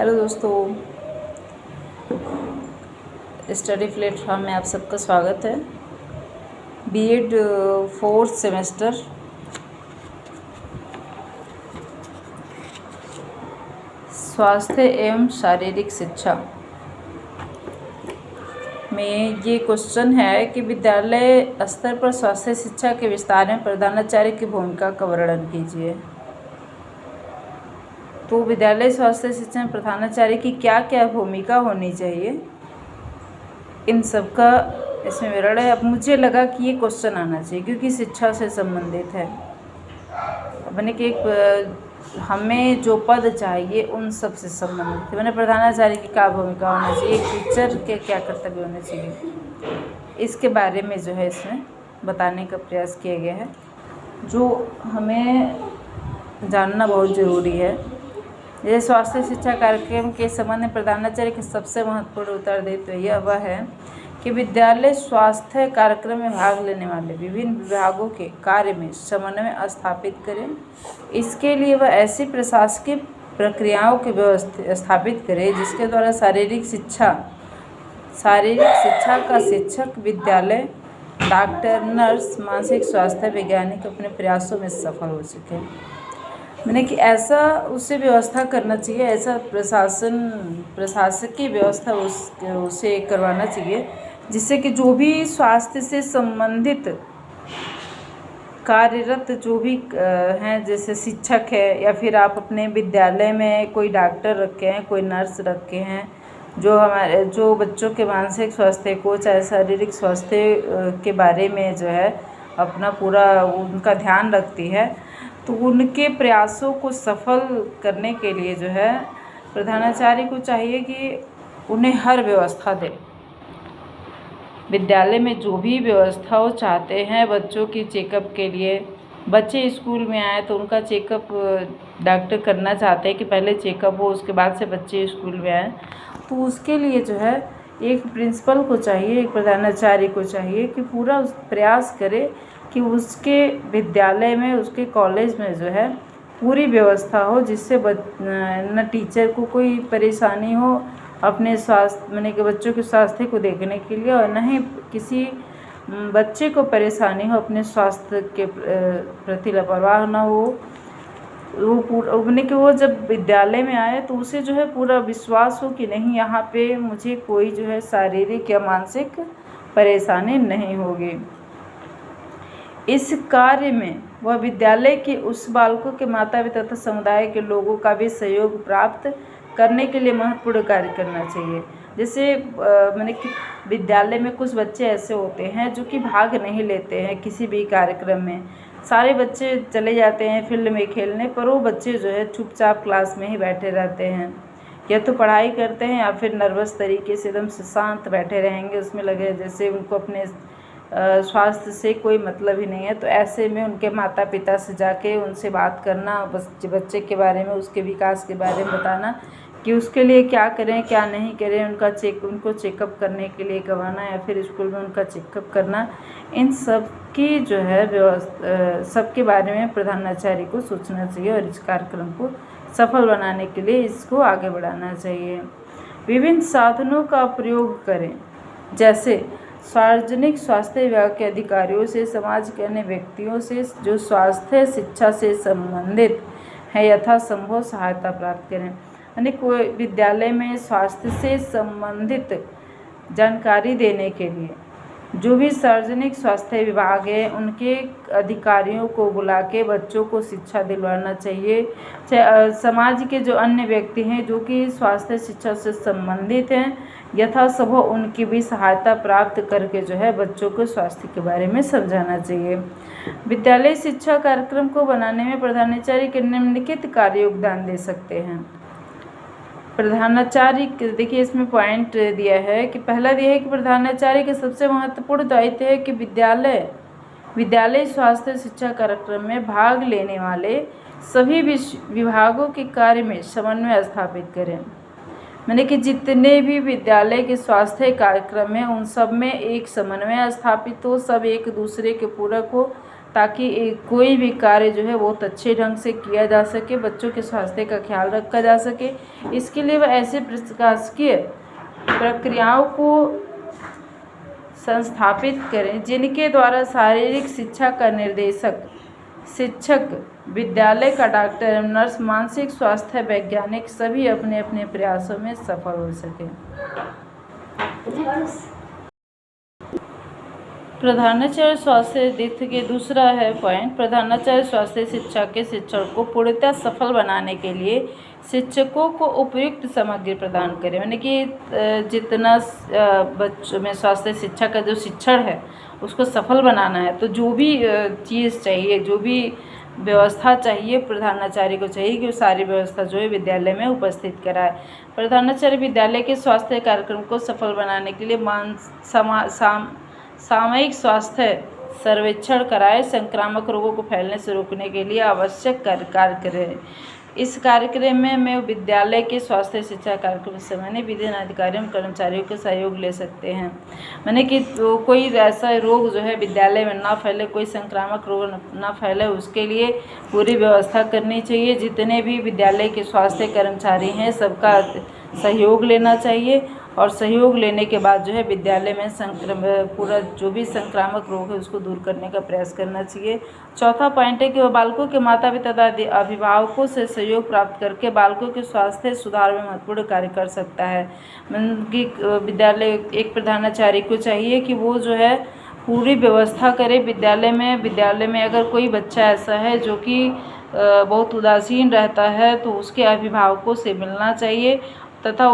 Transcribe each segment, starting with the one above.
Hello दोस्तों, study platform में आप सबका स्वागत है। बीएड फोर्थ सेमेस्टर स्वास्थ्य एवं शारीरिक शिक्षा में ये क्वेश्चन है कि विद्यालय स्तर पर स्वास्थ्य शिक्षा के विस्तार में प्रधानाचार्य की भूमिका का वर्णन कीजिए। तो विद्यालय स्वास्थ्य शिक्षा में प्रधानाचार्य की क्या क्या भूमिका होनी चाहिए, इन सब का इसमें विवरण है। अब मुझे लगा कि ये क्वेश्चन आना चाहिए क्योंकि शिक्षा से संबंधित है। मैंने कि हमें जो पद चाहिए उन सब से संबंधित है। मैंने प्रधानाचार्य की क्या भूमिका होनी चाहिए, एक टीचर के क्या कर्तव्य होने चाहिए, इसके बारे में जो है इसमें बताने का प्रयास किया गया है, जो हमें जानना बहुत ज़रूरी है। जैसे स्वास्थ्य शिक्षा कार्यक्रम के संबंध में प्रधानाचार्य के सबसे महत्वपूर्ण उत्तर देते हुए वह है कि विद्यालय स्वास्थ्य कार्यक्रम में भाग लेने वाले विभिन्न विभागों के कार्य में समन्वय स्थापित करें। इसके लिए वह ऐसी प्रशासकीय प्रक्रियाओं की व्यवस्था स्थापित करे जिसके द्वारा शारीरिक शिक्षा का शिक्षक, विद्यालय, डॉक्टर, नर्स, मानसिक स्वास्थ्य वैज्ञानिक अपने प्रयासों में सफल हो सके। मैंने कि ऐसा उसे व्यवस्था करना चाहिए, ऐसा प्रशासकीय व्यवस्था उसे करवाना चाहिए जिससे कि जो भी स्वास्थ्य से संबंधित कार्यरत जो भी हैं, जैसे शिक्षक है या फिर आप अपने विद्यालय में कोई डॉक्टर रखे हैं, कोई नर्स रखे हैं, जो बच्चों के मानसिक स्वास्थ्य को चाहे शारीरिक स्वास्थ्य के बारे में जो है अपना पूरा उनका ध्यान रखती है, तो उनके प्रयासों को सफल करने के लिए जो है प्रधानाचार्य को चाहिए कि उन्हें हर व्यवस्था दे। विद्यालय में जो भी व्यवस्था वो चाहते हैं बच्चों की चेकअप के लिए, बच्चे स्कूल में आए तो उनका चेकअप डॉक्टर करना चाहते हैं कि पहले चेकअप हो उसके बाद से बच्चे स्कूल में आए, तो उसके लिए जो है एक प्रिंसिपल को चाहिए, एक प्रधानाचार्य को चाहिए कि पूरा प्रयास करे कि उसके विद्यालय में, उसके कॉलेज में जो है पूरी व्यवस्था हो जिससे न टीचर को कोई परेशानी हो अपने स्वास्थ्य माने कि बच्चों के स्वास्थ्य को देखने के लिए, और न ही किसी बच्चे को परेशानी हो अपने स्वास्थ्य के प्रति लापरवाह ना हो। वो पूरा माने कि वो जब विद्यालय में आए तो उसे जो है पूरा विश्वास हो कि नहीं, यहाँ पे मुझे कोई जो है शारीरिक या मानसिक परेशानी नहीं होगी। इस कार्य में वह विद्यालय के उस बालकों के माता पिता तथा समुदाय के लोगों का भी सहयोग प्राप्त करने के लिए महत्वपूर्ण कार्य करना चाहिए। जैसे मैंने कि विद्यालय में कुछ बच्चे ऐसे होते हैं जो कि भाग नहीं लेते हैं किसी भी कार्यक्रम में, सारे बच्चे चले जाते हैं फील्ड में खेलने, पर वो बच्चे जो है चुपचाप क्लास में ही बैठे रहते हैं, या तो पढ़ाई करते हैं या फिर नर्वस तरीके से एकदम से शांत बैठे रहेंगे, उसमें लगे जैसे उनको अपने स्वास्थ्य से कोई मतलब ही नहीं है। तो ऐसे में उनके माता पिता से जाके उनसे बात करना, बच्चे के बारे में, उसके विकास के बारे में बताना कि उसके लिए क्या करें क्या नहीं करें, उनको चेकअप करने के लिए करवाना या फिर स्कूल में उनका चेकअप करना, इन सब की जो है व्यवस्था सबके बारे में प्रधानाचार्य को सोचना चाहिए और इस कार्यक्रम को सफल बनाने के लिए इसको आगे बढ़ाना चाहिए। विभिन्न साधनों का प्रयोग करें, जैसे सार्वजनिक स्वास्थ्य विभाग के अधिकारियों से, समाज के अन्य व्यक्तियों से जो स्वास्थ्य शिक्षा से संबंधित है यथासंभव सहायता प्राप्त करें। यानी कोई विद्यालय में स्वास्थ्य से संबंधित जानकारी देने के लिए जो भी सार्वजनिक स्वास्थ्य विभाग है उनके अधिकारियों को बुला के बच्चों को शिक्षा दिलवाना चाहिए। समाज के जो अन्य व्यक्ति हैं जो कि स्वास्थ्य शिक्षा से संबंधित हैं, यथासंभव उनकी भी सहायता प्राप्त करके जो है बच्चों को स्वास्थ्य के बारे में समझाना चाहिए। विद्यालय शिक्षा कार्यक्रम को बनाने में प्रधानाचार्य के निम्नलिखित कार्य योगदान दे सकते हैं। प्रधानाचार्य, देखिए इसमें पॉइंट दिया है कि पहला दिया है कि प्रधानाचार्य के सबसे महत्वपूर्ण दायित्व है कि विद्यालय स्वास्थ्य शिक्षा कार्यक्रम में भाग लेने वाले सभी विभागों के कार्य में समन्वय स्थापित करें। मैंने कि जितने भी विद्यालय के स्वास्थ्य कार्यक्रम हैं उन सब में एक समन्वय स्थापित हो, सब एक दूसरे के पूरक हो, ताकि कोई भी कार्य जो है बहुत अच्छे ढंग से किया जा सके, बच्चों के स्वास्थ्य का ख्याल रखा जा सके। इसके लिए वह ऐसे प्रशासकीय प्रक्रियाओं को संस्थापित करें जिनके द्वारा शारीरिक शिक्षा का निर्देशक, शिक्षक, विद्यालय का डॉक्टर एवं नर्स, मानसिक स्वास्थ्य वैज्ञानिक सभी अपने अपने प्रयासों में सफल हो सकें। प्रधानाचार्य स्वास्थ्य दित्य के दूसरा है पॉइंट, प्रधानाचार्य स्वास्थ्य शिक्षा के शिक्षण को पूर्णतः सफल बनाने के लिए शिक्षकों को उपयुक्त सामग्री प्रदान करें। यानी कि जितना बच्चों में स्वास्थ्य शिक्षा का जो शिक्षण है उसको सफल बनाना है, तो जो भी चीज़ चाहिए, जो भी व्यवस्था चाहिए, प्रधानाचार्य को चाहिए कि वो सारी व्यवस्था जो है विद्यालय में उपस्थित कराए। प्रधानाचार्य विद्यालय के स्वास्थ्य कार्यक्रम को सफल बनाने के लिए सामयिक स्वास्थ्य सर्वेक्षण कराए, संक्रामक रोगों को फैलने से रोकने के लिए आवश्यक कार्य करें। इस कार्यक्रम में विद्यालय के स्वास्थ्य शिक्षा कार्यक्रम से मैंने विभिन्न अधिकारियों कर्मचारियों के सहयोग ले सकते हैं। मैंने कि तो कोई ऐसा रोग जो है विद्यालय में ना फैले, कोई संक्रामक रोग ना फैले, उसके लिए पूरी व्यवस्था करनी चाहिए। जितने भी विद्यालय के स्वास्थ्य कर्मचारी हैं सबका सहयोग लेना चाहिए और सहयोग लेने के बाद जो है विद्यालय में पूरा जो भी संक्रामक रोग है उसको दूर करने का प्रयास करना चाहिए। चौथा पॉइंट है कि वह बालकों के माता पिता तथा अभिभावकों से सहयोग प्राप्त करके बालकों के स्वास्थ्य सुधार में महत्वपूर्ण कार्य कर सकता है। कि विद्यालय एक प्रधानाचार्य को चाहिए कि वो जो है पूरी व्यवस्था करे विद्यालय में अगर कोई बच्चा ऐसा है जो कि बहुत उदासीन रहता है तो उसके अभिभावकों से मिलना चाहिए तथा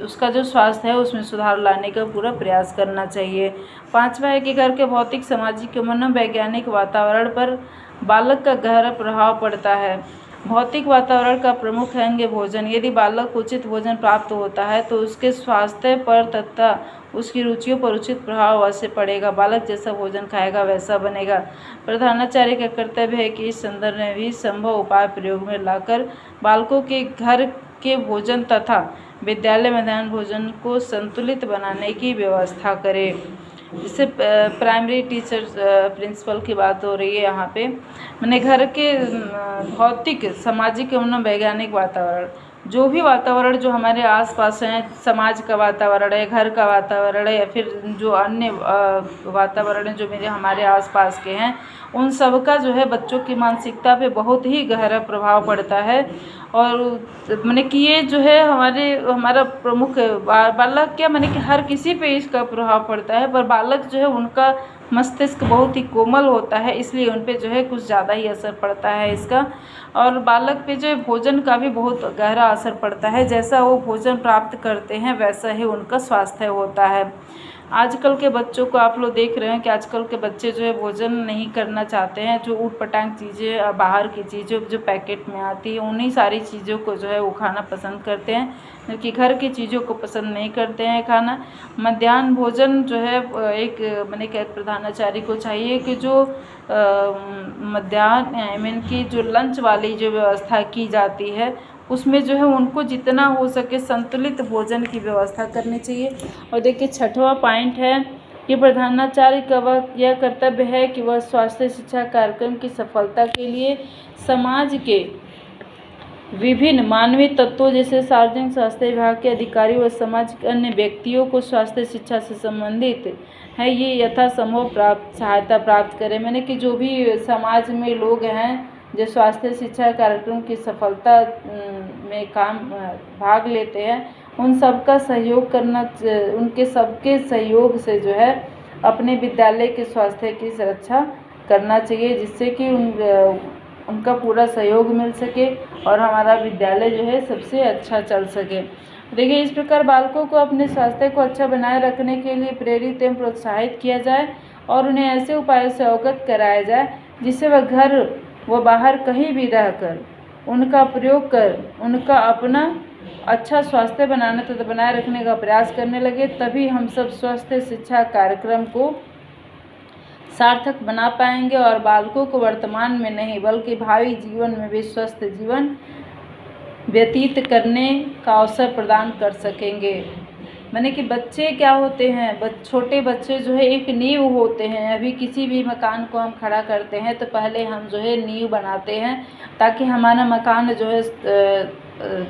उसका जो स्वास्थ्य है उसमें सुधार लाने का पूरा प्रयास करना चाहिए। पांचवा है कि घर के भौतिक, सामाजिक और मनोवैज्ञानिक वातावरण पर बालक का गहरा प्रभाव पड़ता है। भौतिक वातावरण का प्रमुख अंग है भोजन। यदि बालक को उचित भोजन प्राप्त होता है तो उसके स्वास्थ्य पर तथा उसकी रुचियों पर उचित प्रभाव अवश्य पड़ेगा। बालक जैसा भोजन खाएगा वैसा बनेगा। प्रधानाचार्य का कर्तव्य है कि इस संदर्भ में भी संभव उपाय प्रयोग में लाकर बालकों के घर के भोजन तथा विद्यालय मध्याह्न भोजन को संतुलित बनाने की व्यवस्था करें। जैसे प्राइमरी टीचर प्रिंसिपल की बात हो रही है यहाँ पे, मैंने घर के भौतिक, सामाजिक एवं वैज्ञानिक वातावरण, जो भी वातावरण जो हमारे आसपास हैं, समाज का वातावरण है, घर का वातावरण है या फिर जो अन्य वातावरण है जो हमारे आसपास के हैं, उन सब का जो है बच्चों की मानसिकता पे बहुत ही गहरा प्रभाव पड़ता है। और मैंने कि ये जो है हमारा प्रमुख बालक क्या मैंने कि हर किसी पे इसका प्रभाव पड़ता है, पर बालक जो है उनका मस्तिष्क बहुत ही कोमल होता है, इसलिए उन पे जो है कुछ ज़्यादा ही असर पड़ता है इसका। और बालक पे जो है भोजन का भी बहुत गहरा असर पड़ता है। जैसा वो भोजन प्राप्त करते हैं वैसा ही उनका स्वास्थ्य होता है। आजकल के बच्चों को आप लोग देख रहे हैं कि आजकल के बच्चे जो है भोजन नहीं करना चाहते हैं। जो ऊट पटांग चीज़ें, बाहर की चीज़ें जो पैकेट में आती है, उन्हीं सारी चीज़ों को जो है वो खाना पसंद करते हैं, क्योंकि घर की चीज़ों को पसंद नहीं करते हैं खाना। मध्याह्न भोजन जो है एक मैंने क्या प्रधानाचार्य को चाहिए कि जो मध्याह्न की जो लंच वाली जो व्यवस्था की जाती है उसमें जो है उनको जितना हो सके संतुलित भोजन की व्यवस्था करनी चाहिए। और देखिए छठवां पॉइंट है कि प्रधानाचार्य का वह यह कर्तव्य है कि वह स्वास्थ्य शिक्षा कार्यक्रम की सफलता के लिए समाज के विभिन्न मानवीय तत्वों जैसे सार्वजनिक स्वास्थ्य विभाग के अधिकारी व समाज के अन्य व्यक्तियों को स्वास्थ्य शिक्षा से संबंधित है ये यथासंभव सहायता प्राप्त करें। मैंने कि जो भी समाज में लोग हैं जो स्वास्थ्य शिक्षा कार्यक्रम की सफलता में भाग लेते हैं, उन सबका सहयोग करना, उनके सबके सहयोग से जो है अपने विद्यालय के स्वास्थ्य की सुरक्षा करना चाहिए, जिससे कि उनका पूरा सहयोग मिल सके और हमारा विद्यालय जो है सबसे अच्छा चल सके। देखिए इस प्रकार बालकों को अपने स्वास्थ्य को अच्छा बनाए रखने के लिए प्रेरित एवं प्रोत्साहित किया जाए और उन्हें ऐसे उपायों से अवगत कराया जाए जिससे वह घर व बाहर कहीं भी रहकर उनका प्रयोग कर उनका अपना अच्छा स्वास्थ्य बनाने तथा बनाए रखने का प्रयास करने लगे। तभी हम सब स्वास्थ्य शिक्षा कार्यक्रम को सार्थक बना पाएंगे और बालकों को वर्तमान में नहीं बल्कि भावी जीवन में भी स्वस्थ जीवन व्यतीत करने का अवसर प्रदान कर सकेंगे। मैंने कि बच्चे क्या होते हैं, छोटे बच्चे जो है एक नींव होते हैं। अभी किसी भी मकान को हम खड़ा करते हैं तो पहले हम जो है नींव बनाते हैं, ताकि हमारा मकान जो है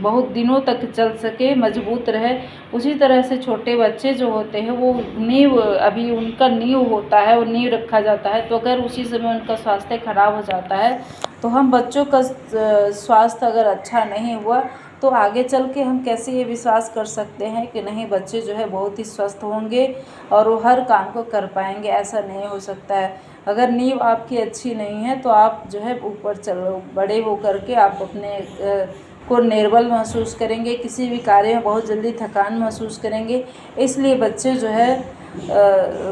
बहुत दिनों तक चल सके, मजबूत रहे। उसी तरह से छोटे बच्चे जो होते हैं वो नींव, अभी उनका नींव होता है, वो नींव रखा जाता है। तो अगर उसी समय उनका स्वास्थ्य खराब हो जाता है तो हम बच्चों का स्वास्थ्य अगर अच्छा नहीं हुआ तो आगे चल के हम कैसे ये विश्वास कर सकते हैं कि नहीं बच्चे जो है बहुत ही स्वस्थ होंगे और वो हर काम को कर पाएंगे। ऐसा नहीं हो सकता है। अगर नींव आपकी अच्छी नहीं है तो आप जो है ऊपर चलो, बड़े हो करके आप अपने को निर्बल महसूस करेंगे, किसी भी कार्य में बहुत जल्दी थकान महसूस करेंगे। इसलिए बच्चे जो है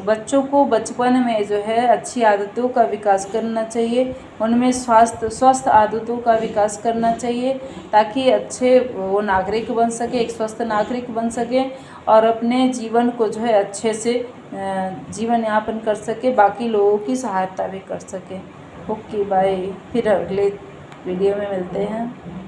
बच्चों को बचपन में जो है अच्छी आदतों का विकास करना चाहिए, उनमें स्वस्थ आदतों का विकास करना चाहिए, ताकि अच्छे वो नागरिक बन सके, एक स्वस्थ नागरिक बन सके और अपने जीवन को जो है अच्छे से जीवन यापन कर सके, बाकी लोगों की सहायता भी कर सके। ओके बाय, फिर अगले वीडियो में मिलते हैं।